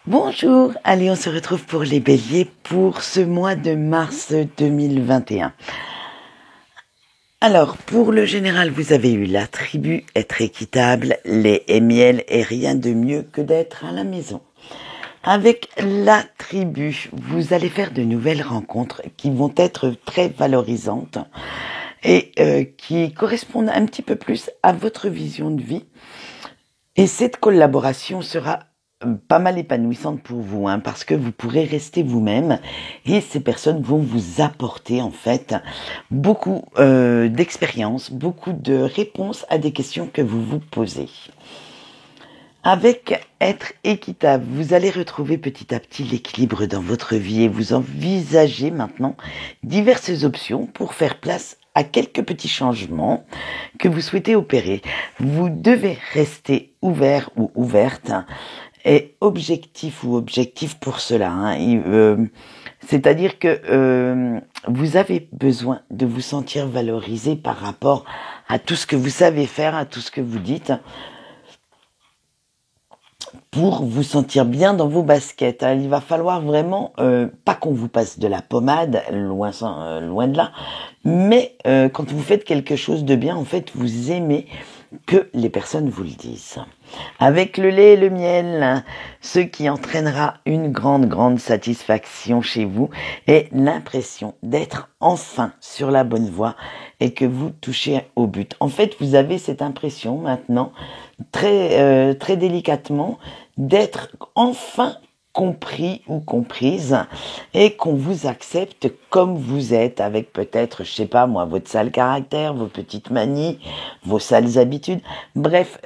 Bonjour, allez, on se retrouve pour les béliers pour ce mois de mars 2021. Alors, pour le général, vous avez eu l'attribut, être équitable, lait et miel, et rien de mieux que d'être à la maison. Avec l'attribut, vous allez faire de nouvelles rencontres qui vont être très valorisantes et qui correspondent un petit peu plus à votre vision de vie. Et cette collaboration sera pas mal épanouissante pour vous, parce que vous pourrez rester vous-même et ces personnes vont vous apporter en fait beaucoup d'expérience, beaucoup de réponses à des questions que vous vous posez. Avec être équitable, vous allez retrouver petit à petit l'équilibre dans votre vie et vous envisagez maintenant diverses options pour faire place à quelques petits changements que vous souhaitez opérer. Vous devez rester ouvert ou ouverte et objectif ou objectif pour cela. C'est-à-dire que vous avez besoin de vous sentir valorisé par rapport à tout ce que vous savez faire, à tout ce que vous dites, pour vous sentir bien dans vos baskets. Il va falloir vraiment, pas qu'on vous passe de la pommade, loin de là, mais quand vous faites quelque chose de bien, en fait, vous aimez que les personnes vous le disent. Avec le lait et le miel, ce qui entraînera une grande satisfaction chez vous et l'impression d'être enfin sur la bonne voie et que vous touchez au but. En fait, vous avez cette impression maintenant, très délicatement, d'être enfin compris ou comprise et qu'on vous accepte comme vous êtes, avec peut-être, je sais pas moi, votre sale caractère, vos petites manies, vos sales habitudes. Bref,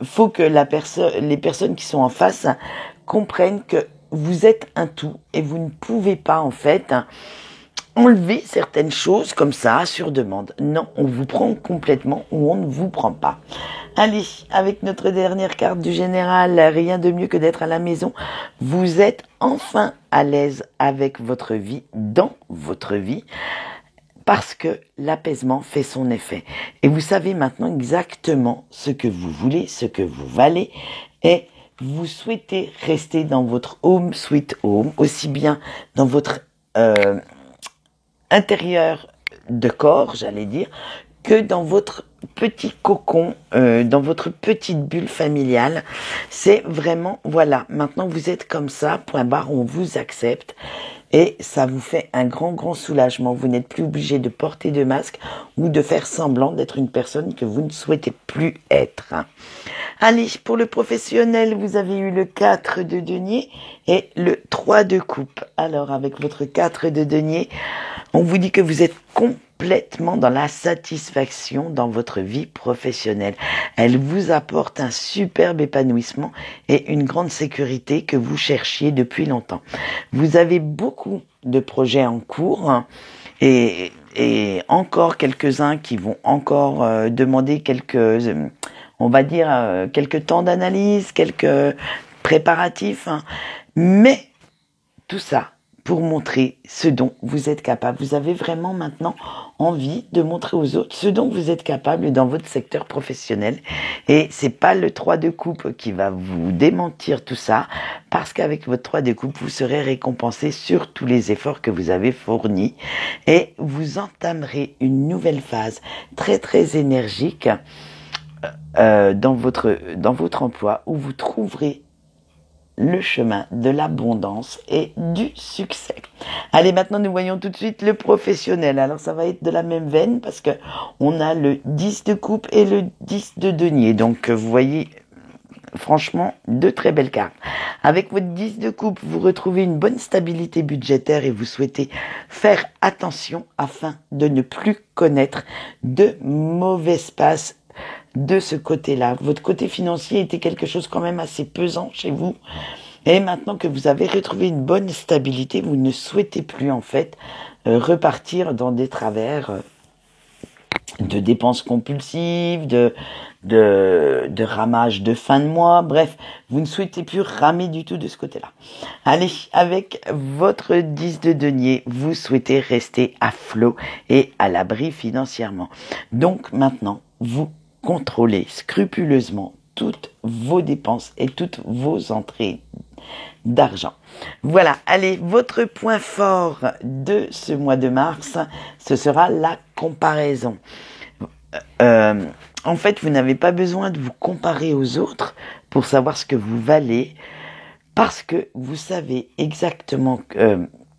faut que les personnes qui sont en face comprennent que vous êtes un tout et vous ne pouvez pas en fait enlever certaines choses comme ça sur demande. Non, on vous prend complètement ou on ne vous prend pas. Allez, avec notre dernière carte du général, rien de mieux que d'être à la maison. Vous êtes enfin à l'aise avec votre vie, dans votre vie, parce que l'apaisement fait son effet. Et vous savez maintenant exactement ce que vous voulez, ce que vous valez, et vous souhaitez rester dans votre home sweet home, aussi bien dans votre intérieur de corps, j'allais dire, que dans votre petit cocon, dans votre petite bulle familiale. C'est vraiment, voilà, maintenant vous êtes comme ça, point barre, on vous accepte. Et ça vous fait un grand soulagement. Vous n'êtes plus obligé de porter de masque ou de faire semblant d'être une personne que vous ne souhaitez plus être. Allez, pour le professionnel, vous avez eu le 4 de denier et le 3 de coupe. Alors, avec votre 4 de denier, on vous dit que vous êtes complètement dans la satisfaction dans votre vie professionnelle. Elle vous apporte un superbe épanouissement et une grande sécurité que vous cherchiez depuis longtemps. Vous avez beaucoup de projets en cours et encore quelques-uns qui vont encore demander on va dire, quelques temps d'analyse, quelques préparatifs, mais tout ça pour montrer ce dont vous êtes capable. Vous avez vraiment maintenant envie de montrer aux autres ce dont vous êtes capable dans votre secteur professionnel. Et c'est pas le 3 de coupe qui va vous démentir tout ça, parce qu'avec votre 3 de coupe, vous serez récompensé sur tous les efforts que vous avez fournis et vous entamerez une nouvelle phase très énergique dans votre emploi, où vous trouverez le chemin de l'abondance et du succès. Allez, maintenant nous voyons tout de suite le professionnel. Alors ça va être de la même veine parce que on a le 10 de coupe et le 10 de denier. Donc vous voyez, franchement, deux très belles cartes. Avec votre 10 de coupe, vous retrouvez une bonne stabilité budgétaire et vous souhaitez faire attention afin de ne plus connaître de mauvaises passes de ce côté-là. Votre côté financier était quelque chose quand même assez pesant chez vous. Et maintenant que vous avez retrouvé une bonne stabilité, vous ne souhaitez plus en fait repartir dans des travers de dépenses compulsives, de ramage de fin de mois. Bref, vous ne souhaitez plus ramer du tout de ce côté-là. Allez, avec votre 10 de denier, vous souhaitez rester à flot et à l'abri financièrement. Donc maintenant, vous contrôlez scrupuleusement toutes vos dépenses et toutes vos entrées d'argent. Voilà, allez, votre point fort de ce mois de mars, ce sera la comparaison. En fait, vous n'avez pas besoin de vous comparer aux autres pour savoir ce que vous valez, parce que vous savez exactement,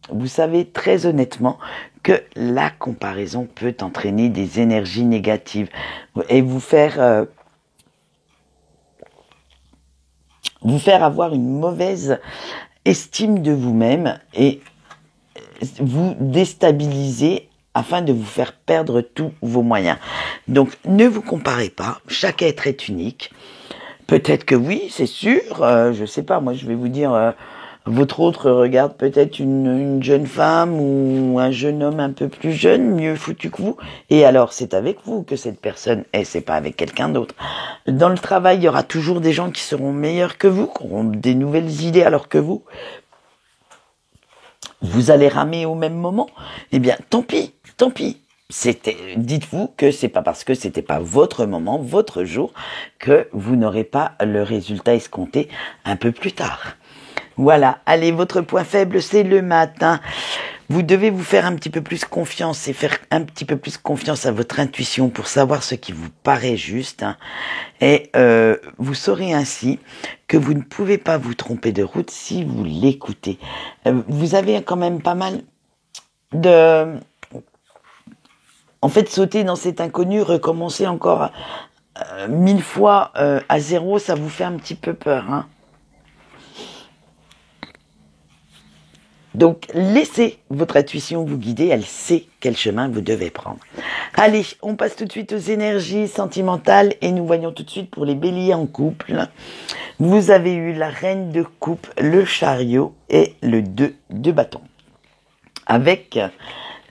vous savez très honnêtement que la comparaison peut entraîner des énergies négatives et vous faire avoir une mauvaise estime de vous-même et vous déstabiliser afin de vous faire perdre tous vos moyens. Donc, ne vous comparez pas. Chaque être est unique. Peut-être que oui, c'est sûr. Je sais pas, moi je vais vous dire, votre autre regarde peut-être une jeune femme ou un jeune homme un peu plus jeune, mieux foutu que vous. Et alors, c'est avec vous que cette personne est, c'est pas avec quelqu'un d'autre. Dans le travail, il y aura toujours des gens qui seront meilleurs que vous, qui auront des nouvelles idées alors que vous allez ramer au même moment. Eh bien, tant pis, tant pis. Dites-vous que c'est pas parce que c'était pas votre moment, votre jour, que vous n'aurez pas le résultat escompté un peu plus tard. Voilà. Allez, votre point faible, c'est le matin. Vous devez vous faire un petit peu plus confiance et faire un petit peu plus confiance à votre intuition pour savoir ce qui vous paraît juste. Et vous saurez ainsi que vous ne pouvez pas vous tromper de route si vous l'écoutez. Vous avez quand même pas mal de... En fait, sauter dans cet inconnu, recommencer encore 1000 fois à zéro, ça vous fait un petit peu peur, hein. Donc, laissez votre intuition vous guider, elle sait quel chemin vous devez prendre. Allez, on passe tout de suite aux énergies sentimentales et nous voyons tout de suite pour les béliers en couple. Vous avez eu la reine de coupe, le chariot et le 2 de bâton. Avec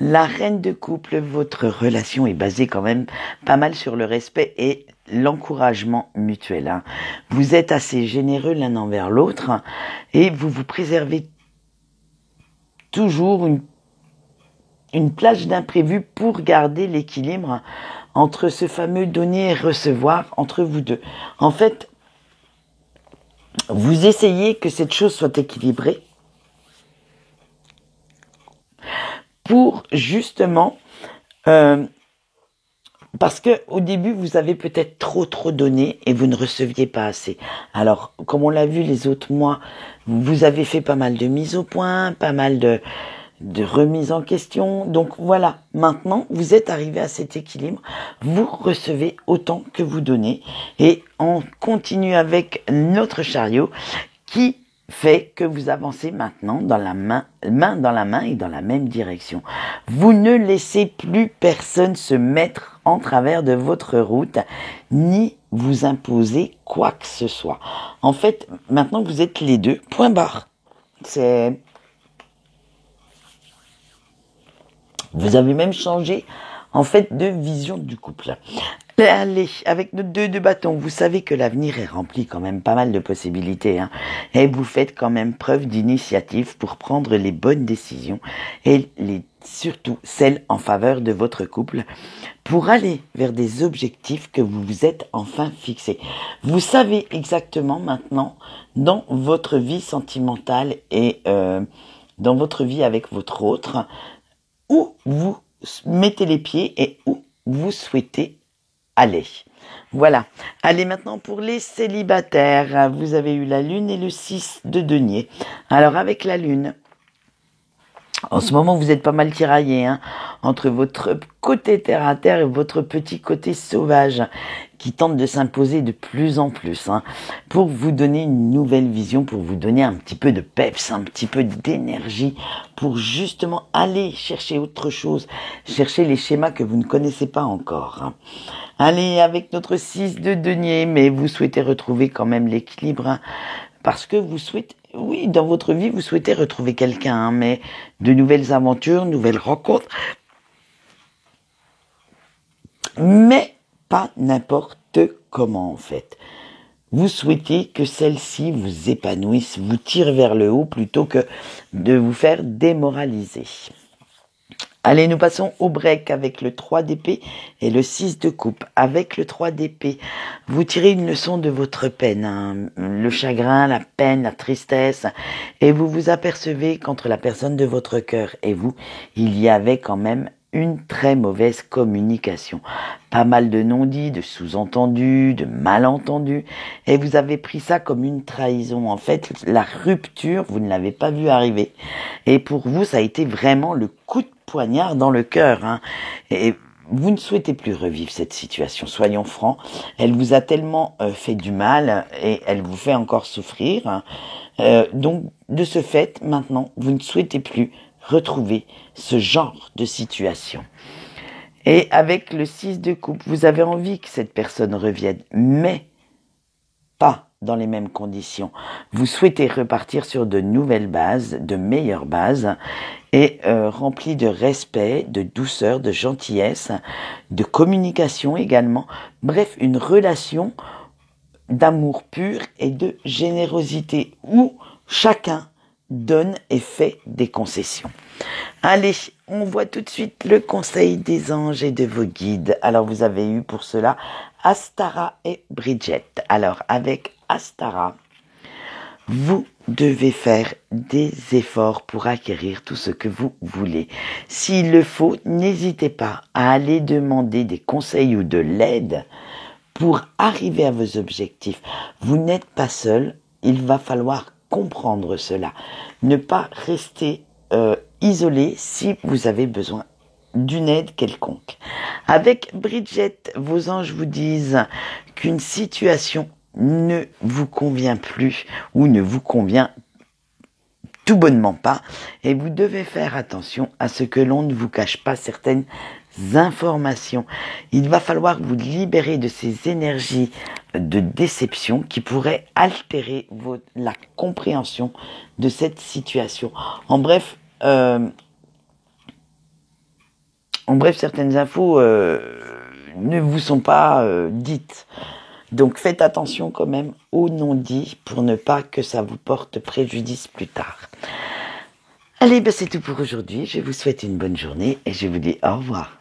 la reine de couple, votre relation est basée quand même pas mal sur le respect et l'encouragement mutuel, hein. Vous êtes assez généreux l'un envers l'autre et vous vous préservez toujours une plage d'imprévu pour garder l'équilibre entre ce fameux donner et recevoir entre vous deux. En fait, vous essayez que cette chose soit équilibrée pour justement, parce que au début vous avez peut-être trop donné et vous ne receviez pas assez. Alors, comme on l'a vu les autres mois, vous avez fait pas mal de mises au point, pas mal de remise en question. Donc voilà, maintenant vous êtes arrivé à cet équilibre, vous recevez autant que vous donnez et on continue avec notre chariot qui fait que vous avancez maintenant dans la main dans la main et dans la même direction. Vous ne laissez plus personne se mettre en travers de votre route, ni vous imposer quoi que ce soit. En fait, maintenant vous êtes les deux, point barre. Vous avez même changé, en fait, de vision du couple. Allez, avec nos 2 de bâton, vous savez que l'avenir est rempli quand même pas mal de possibilités, hein. Et vous faites quand même preuve d'initiative pour prendre les bonnes décisions et surtout celles en faveur de votre couple pour aller vers des objectifs que vous vous êtes enfin fixés. Vous savez exactement maintenant dans votre vie sentimentale et dans votre vie avec votre autre où vous mettez les pieds et où vous souhaitez aller. Voilà. Allez maintenant pour les célibataires. Vous avez eu la lune et le 6 de denier. Alors avec la lune, en ce moment vous êtes pas mal tiraillés, hein, entre votre côté terre à terre et votre petit côté sauvage qui tente de s'imposer de plus en plus, hein, pour vous donner une nouvelle vision, pour vous donner un petit peu de peps, un petit peu d'énergie, pour justement aller chercher autre chose, chercher les schémas que vous ne connaissez pas encore, hein. Allez, avec notre 6 de denier, mais vous souhaitez retrouver quand même l'équilibre, hein, parce que vous souhaitez, oui, dans votre vie, vous souhaitez retrouver quelqu'un, hein, mais de nouvelles aventures, nouvelles rencontres, mais pas n'importe comment en fait. Vous souhaitez que celle-ci vous épanouisse, vous tire vers le haut plutôt que de vous faire démoraliser. Allez, nous passons au break avec le 3 d'épée et le 6 de coupe. Avec le 3 d'épée, vous tirez une leçon de votre peine, hein, le chagrin, la peine, la tristesse, et vous vous apercevez qu'entre la personne de votre cœur et vous, il y avait quand même une très mauvaise communication. Pas mal de non-dits, de sous-entendus, de malentendus, et vous avez pris ça comme une trahison. En fait, la rupture, vous ne l'avez pas vu arriver, et pour vous, ça a été vraiment le coup de poignard dans le cœur, hein. Et vous ne souhaitez plus revivre cette situation, soyons francs. Elle vous a tellement fait du mal et elle vous fait encore souffrir, hein. Donc, de ce fait, maintenant, vous ne souhaitez plus retrouver ce genre de situation. Et avec le 6 de coupe, vous avez envie que cette personne revienne, mais pas dans les mêmes conditions. Vous souhaitez repartir sur de nouvelles bases, de meilleures bases, et remplies de respect, de douceur, de gentillesse, de communication également. Bref, une relation d'amour pur et de générosité où chacun donne et fait des concessions. Allez, on voit tout de suite le conseil des anges et de vos guides. Alors, vous avez eu pour cela Astara et Bridget. Alors, avec Astara, vous devez faire des efforts pour acquérir tout ce que vous voulez. S'il le faut, n'hésitez pas à aller demander des conseils ou de l'aide pour arriver à vos objectifs. Vous n'êtes pas seul, il va falloir comprendre cela. Ne pas rester isolé si vous avez besoin d'une aide quelconque. Avec Bridget, vos anges vous disent qu'une situation ne vous convient plus ou ne vous convient tout bonnement pas, et vous devez faire attention à ce que l'on ne vous cache pas certaines informations. Il va falloir vous libérer de ces énergies de déception qui pourraient altérer la compréhension de cette situation. En bref, certaines infos ne vous sont pas dites. Donc faites attention quand même aux non-dits pour ne pas que ça vous porte préjudice plus tard. Allez, c'est tout pour aujourd'hui. Je vous souhaite une bonne journée et je vous dis au revoir.